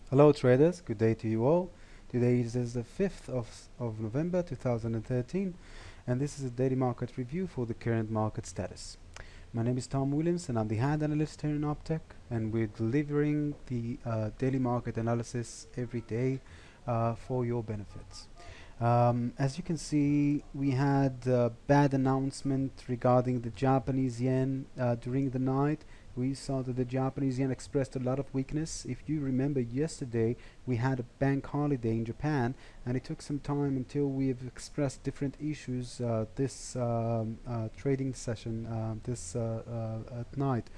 Hello traders, good day to you all. Today is the 5th of November 2013 and this is a daily market review for the current market status. My name is Tom Williams and I'm the hand analyst here in Opteck, and we're delivering the daily market analysis every day for your benefits. As you can see, we had a bad announcement regarding the Japanese yen during the night. We saw that the Japanese yen expressed a lot of weakness. If you remember, yesterday we had a bank holiday in Japan, and it took some time until we've expressed different issues this trading session at night.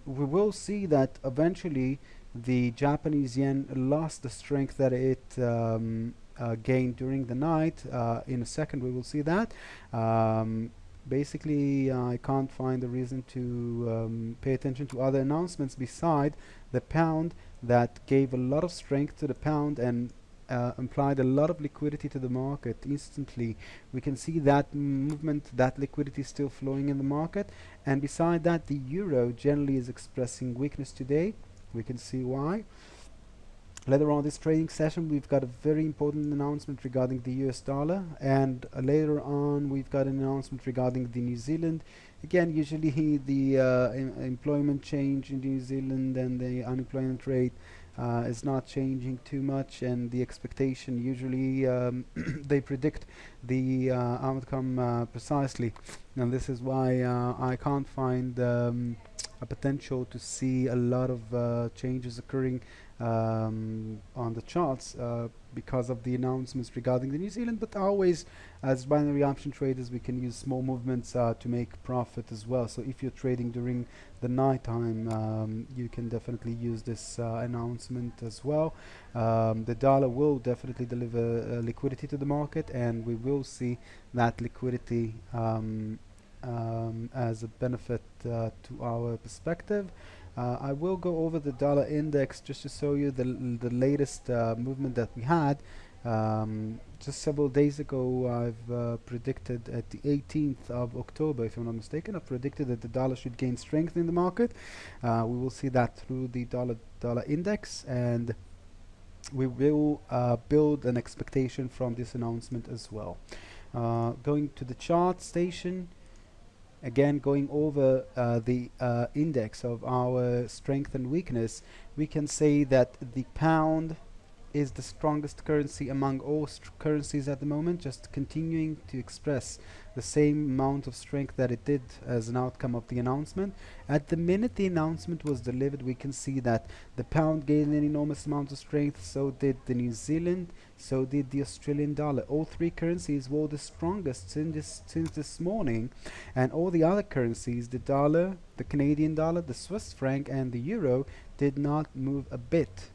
We will see that eventually the Japanese yen lost the strength that it gained during the night. In a second we will see that. Basically, I can't find a reason to pay attention to other announcements beside the pound that gave a lot of strength to the pound and implied a lot of liquidity to the market instantly. We can see that movement, that liquidity still flowing in the market, and beside that the euro generally is expressing weakness today. We can see why. Later on this trading session we've got a very important announcement regarding the US dollar, and later on we've got an announcement regarding the New Zealand. Again, usually the employment change in New Zealand and the unemployment rate is not changing too much, and the expectation usually they predict the outcome precisely, and this is why I can't find a potential to see a lot of changes occurring on the charts because of the announcements regarding the New Zealand. But always, as binary option traders, we can use small movements to make profit as well. So if you're trading during the night time, you can definitely use this announcement as well. The dollar will definitely deliver liquidity to the market, and we will see that liquidity as a benefit to our perspective. I will go over the dollar index just to show you the latest movement that we had. Just several days ago, I've predicted at the 18th of October, if I'm not mistaken, I predicted that the dollar should gain strength in the market. We will see that through the dollar index, and we will build an expectation from this announcement as well. Going to the chart station. Again, going over the index of our strength and weakness, we can say that the pound is the strongest currency among all currencies at the moment, just continuing to express the same amount of strength that it did as an outcome of the announcement. At the minute the announcement was delivered, we can see that the pound gained an enormous amount of strength, so did the New Zealand, so did the Australian dollar. All three currencies were the strongest since this morning, and all the other currencies, the dollar, the Canadian dollar, the Swiss franc and the euro, did not move a bit.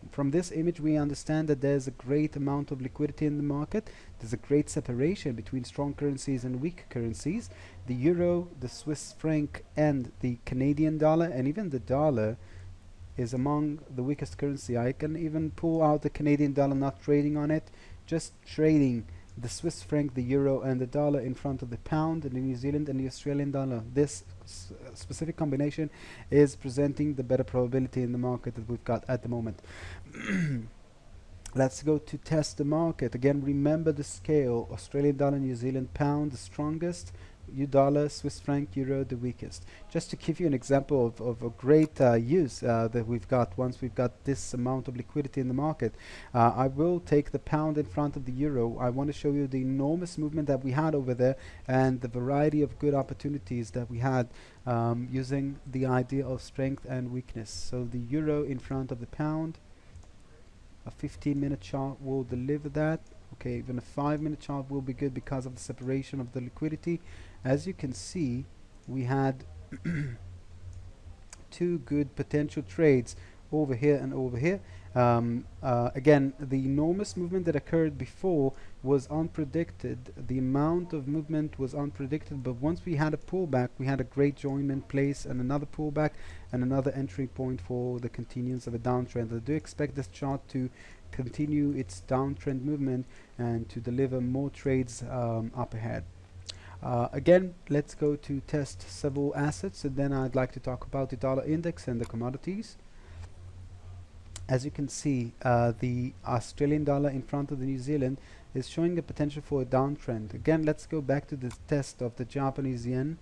From this image we understand that there's a great amount of liquidity in the market. There's a great separation between strong currencies and weak currencies. The euro, the Swiss franc and the Canadian dollar, and even the dollar, is among the weakest currency. I can even pull out the Canadian dollar, not trading on it, just trading the Swiss franc, the euro and the dollar in front of the pound and the New Zealand and the Australian dollar. This specific combination is presenting the better probability in the market that we've got at the moment. Let's go to test the market. Again, remember the scale: Australian dollar, New Zealand pound the strongest, dollar, Swiss franc, euro the weakest. Just to give you an example of a great use that we've got once we've got this amount of liquidity in the market. I will take the pound in front of the euro. I want to show you the enormous movement that we had over there and the variety of good opportunities that we had using the idea of strength and weakness. So the euro in front of the pound, a 15-minute chart will deliver that. Okay, even a 5-minute chart will be good because of the separation of the liquidity. As you can see, we had two good potential trades over here and over here. Again, the enormous movement that occurred before was unpredicted. The amount of movement was unpredicted, but once we had a pullback, we had a great join in place and another pullback and another entry point for the continuance of a downtrend. I do expect this chart to continue its downtrend movement and to deliver more trades up ahead. Again, let's go to test several assets, and then I'd like to talk about the dollar index and the commodities. as you can see, the Australian dollar in front of the New Zealand is showing a potential for a downtrend. Again, let's go back to this test of the Japanese yen.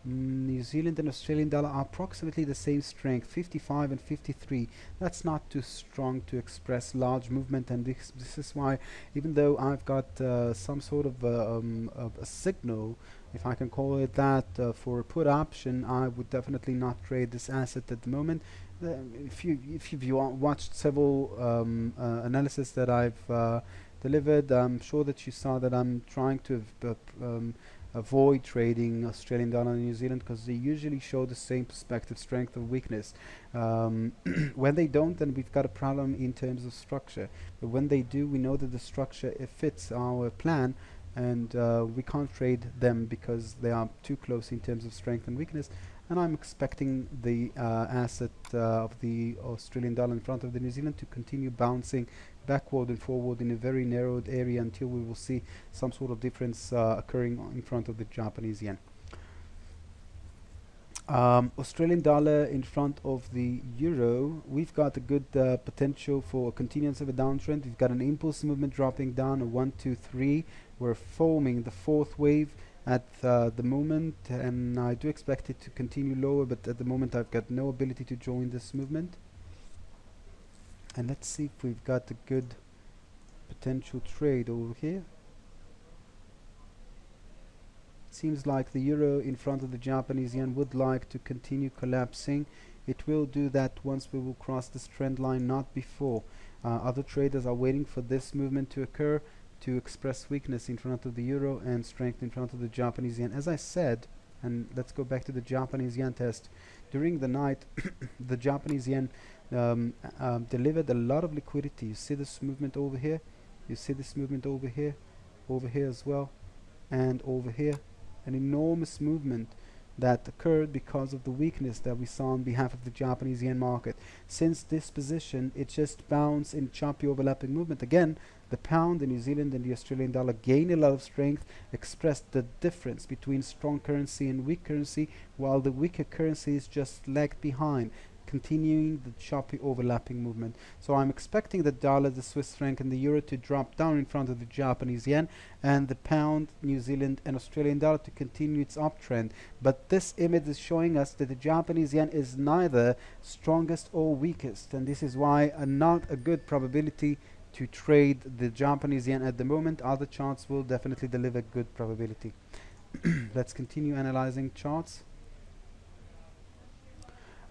New Zealand and Australian dollar are approximately the same strength, 55 and 53. That's not too strong to express large movement, and this is why, even though I've got some sort of a signal, if I can call it that, for a put option, I would definitely not trade this asset at the moment. If you've watched several analysis that I've delivered, I'm sure that you saw that I'm trying to avoid trading Australian dollar and New Zealand because they usually show the same perspective, strength or weakness. When they don't, then we've got a problem in terms of structure. But when they do, we know that the structure, it fits our plan, and we can't trade them because they are too close in terms of strength and weakness. And I'm expecting the asset of the Australian dollar in front of the New Zealand to continue bouncing backward and forward in a very narrowed area until we will see some sort of difference occurring in front of the Japanese yen. Australian dollar in front of the euro, we've got a good potential for a continuance of a downtrend. We've got an impulse movement dropping down, a 1, 2, 3. We're forming the fourth wave at the moment, and I do expect it to continue lower, but at the moment I've got no ability to join this movement. And let's see if we've got a good potential trade over here. Seems like the euro in front of the Japanese yen would like to continue collapsing. It will do that once we will cross this trend line, not before. Other traders are waiting for this movement to occur to express weakness in front of the euro and strength in front of the Japanese yen. As I said, and let's go back to the Japanese yen test, during the night the Japanese yen delivered a lot of liquidity. You see this movement over here, you see this movement over here as well, and over here. An enormous movement that occurred because of the weakness that we saw on behalf of the Japanese yen market. Since this position, it just bounced in choppy overlapping movement. Again, the pound, the New Zealand and the Australian dollar gained a lot of strength, expressed the difference between strong currency and weak currency, while the weaker currencies just lagged behind, continuing the choppy overlapping movement. So I'm expecting the dollar, the Swiss franc and the euro to drop down in front of the Japanese yen, and the pound, New Zealand and Australian dollar to continue its uptrend. But this image is showing us that the Japanese yen is neither strongest or weakest, and this is why not a good probability to trade the Japanese yen at the moment. Other charts will definitely deliver good probability. Let's continue analyzing charts.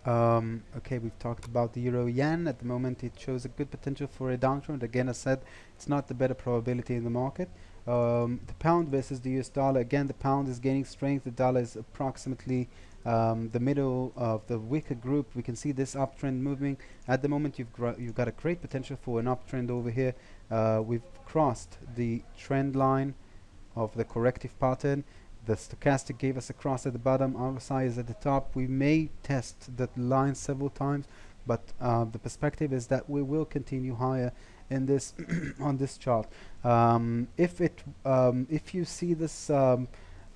Okay, we've talked about the euro yen. At the moment it shows a good potential for a downtrend. Again, I said it's not the better probability in the market. The pound versus the US dollar, again the pound is gaining strength, the dollar is approximately the middle of the weaker group. We can see this uptrend moving. At the moment you've got a great potential for an uptrend over here. We've crossed the trend line of the corrective pattern. The stochastic gave us a cross at the bottom, RSI is at the top. We may test that line several times, but the perspective is that we will continue higher in this on this chart. If you see this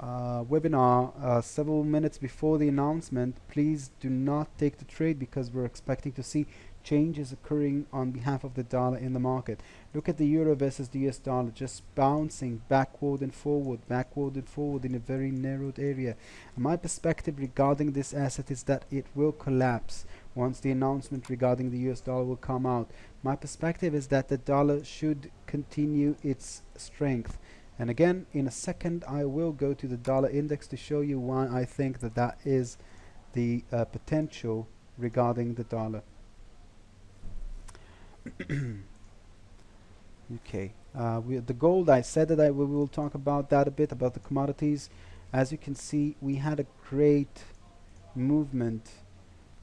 webinar several minutes before the announcement, please do not take the trade because we're expecting to see changes occurring on behalf of the dollar in the market. Look at the euro versus the US dollar, just bouncing backward and forward in a very narrowed area. My perspective regarding this asset is that it will collapse once the announcement regarding the US dollar will come out. My perspective is that the dollar should continue its strength. And again, in a second I will go to the dollar index to show you why I think that that is the potential regarding the dollar. Okay, the gold, I said that we will talk about that a bit, about the commodities. As you can see, we had a great movement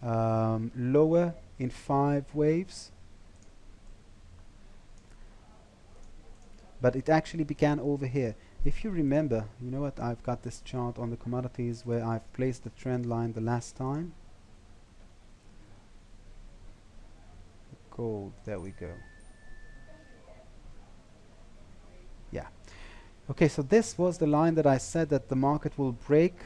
lower in 5 waves, but it actually began over here. If you remember, you know what, I've got this chart on the commodities where I've placed the trend line the last time. Gold, there we go. Yeah. Okay, so this was the line that I said that the market will break,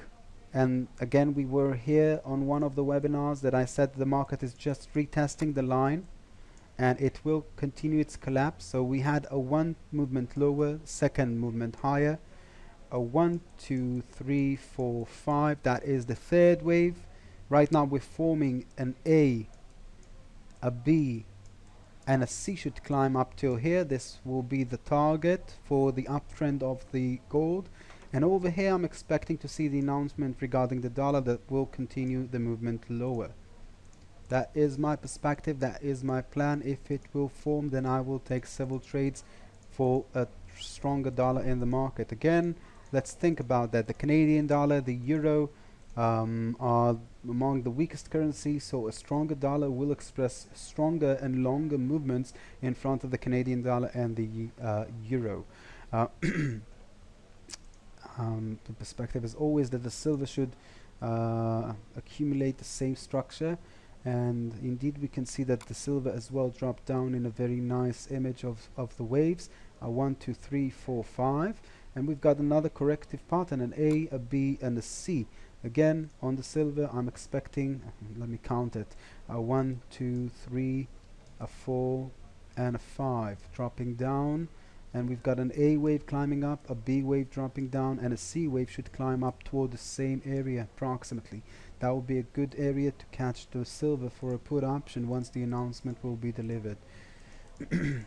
and again we were here on one of the webinars that I said the market is just retesting the line, and it will continue its collapse. So we had a one movement lower, second movement higher, a 1, 2, 3, 4, 5. That is the third wave. Right now we're forming an A, a B, and a C should climb up till here. This will be the target for the uptrend of the gold. And over here I'm expecting to see the announcement regarding the dollar that will continue the movement lower. That is my perspective, that is my plan. If it will form, then I will take several trades for a stronger dollar in the market. Again, let's think about that. The Canadian dollar, the euro are among the weakest currencies, so a stronger dollar will express stronger and longer movements in front of the Canadian dollar and the euro. The perspective is always that the silver should accumulate the same structure, and indeed we can see that the silver as well dropped down in a very nice image of the waves, 1, 2, 3, 4, 5, and we've got another corrective pattern, an A, a B, and a C. Again, on the silver I'm expecting, let me count it, a 1, 2, 3, a 4, and a 5 dropping down, and we've got an A wave climbing up, a B wave dropping down, and a C wave should climb up toward the same area approximately. That will be a good area to catch the silver for a put option once the announcement will be delivered.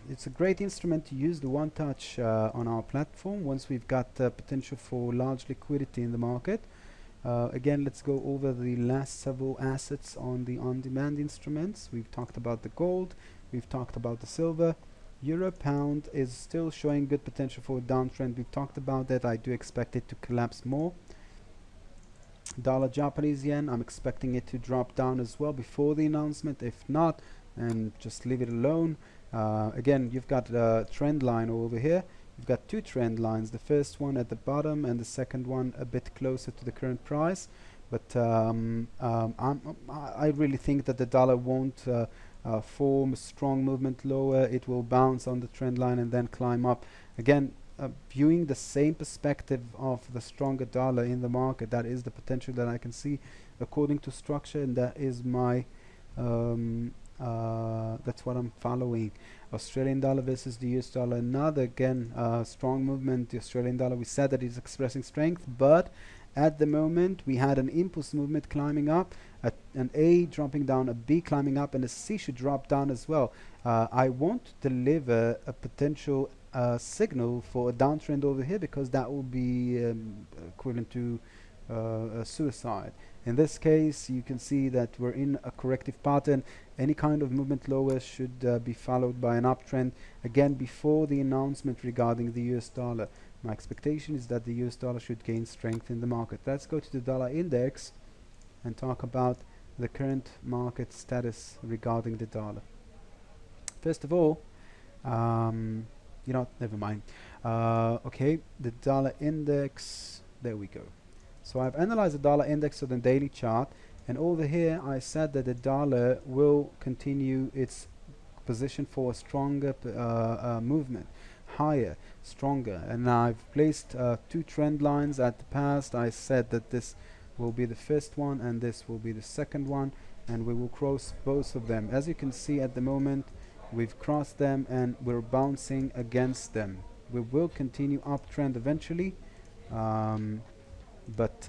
It's a great instrument to use, the one touch on our platform once we've got potential for large liquidity in the market. Again, let's go over the last several assets on the on-demand instruments. We've talked about the gold, we've talked about the silver. Euro pound is still showing good potential for a downtrend. We've talked about that. I do expect it to collapse more. Dollar Japanese yen, I'm expecting it to drop down as well before the announcement. If not, then just leave it alone. Again, you've got a trend line over here. You've got two trend lines, the first one at the bottom and the second one a bit closer to the current price. But I really think that the dollar won't form a strong movement lower. It will bounce on the trend line and then climb up. Again, viewing the same perspective of the stronger dollar in the market, that is the potential that I can see according to structure, and that is my that's what I'm following. Australian dollar versus the US dollar, another again strong movement. The Australian dollar, we said that it's expressing strength, but at the moment we had an impulse movement climbing up, an A dropping down, a B climbing up, and a C should drop down as well. I won't deliver a potential signal for a downtrend over here because that will be equivalent to a suicide. In this case, you can see that we're in a corrective pattern. Any kind of movement lower should be followed by an uptrend, again before the announcement regarding the US dollar. My expectation is that the US dollar should gain strength in the market. Let's go to the dollar index and talk about the current market status regarding the dollar. First of all, never mind. Okay, the dollar index, there we go. So I've analyzed the dollar index on the daily chart, and over here I said that the dollar will continue its position for a stronger movement, higher, stronger, and I've placed two trend lines at the past. I said that this will be the first one and this will be the second one, and we will cross both of them. As you can see at the moment, we've crossed them and we're bouncing against them. We will continue uptrend eventually, but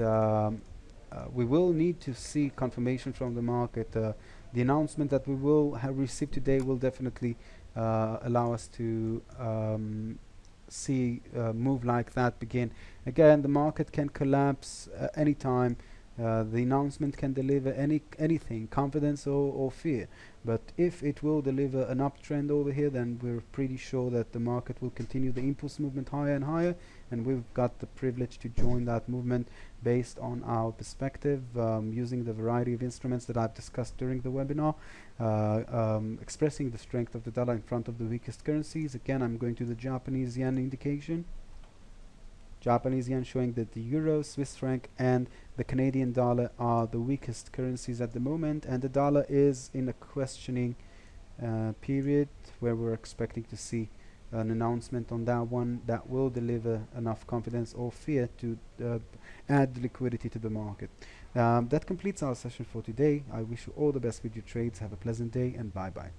we will need to see confirmation from the market. The announcement that we will have received today will definitely allow us to see a move like that begin. Again, the market can collapse anytime. The announcement can deliver anything, confidence or fear. But if it will deliver an uptrend over here, then we're pretty sure that the market will continue the impulse movement higher and higher, and we've got the privilege to join that movement based on our perspective, using the variety of instruments that I've discussed during the webinar, expressing the strength of the dollar in front of the weakest currencies. Again, I'm going to the Japanese yen indication. Japanese yen showing that the euro, Swiss franc, and the Canadian dollar are the weakest currencies at the moment, and the dollar is in a questioning period where we're expecting to see an announcement on that one that will deliver enough confidence or fear to add liquidity to the market. That completes our session for today. I wish you all the best with your trades. Have a pleasant day, and bye bye.